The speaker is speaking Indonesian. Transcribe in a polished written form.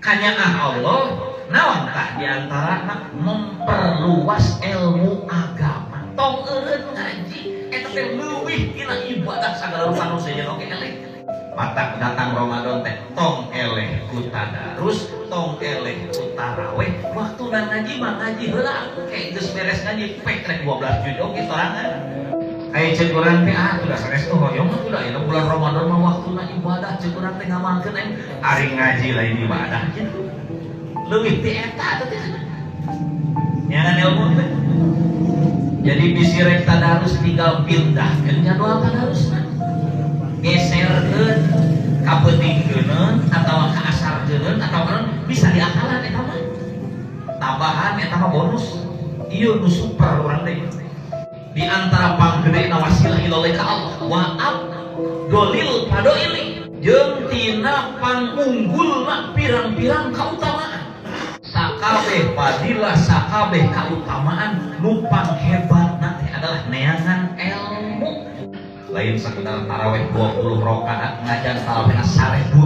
Kanyaah Allah naon tah diantara memperluas ilmu agama. Tong eureun ngaji eta teh leuwih tina ibadah sagala rupa nu sejeun oge eleh. Matak datang Ramadan teh tong eleh ku tadarus, tong eleh ku tarawih. Waktuna ngaji mah ngaji heula kayak geus beres ngaji pek rek 12 juz oge sorangan. Aya ceuk urang teh udah sanes tuh hoyong udah ya bulan Ramadan mah waktuna ibadah ceuk urang teh ngamalkeun ari ngaji lain ibadah kitu. Leuwih ti eta teh. Nyangan ilmu teh. Jadi bisi rek tadarus tinggal pindahkeun jadwal tadarusna. Geserkeun ka peutingkeun atawa ka asarkeun atawa bisa diakalan eta mah. Tambahan eta mah bonus. Ieu nu super urang teh. Di antara panggede wasilah ilallah ka Allah wa abdolil padoili jeung tina pangunggulna pirang-pirang kautamaan sakabeh fadilah sakabeh kautamaan nu panghebatna teh adalah neangan ilmu lain sekedar tarawih 20 rakaat ngajan tarawih 1000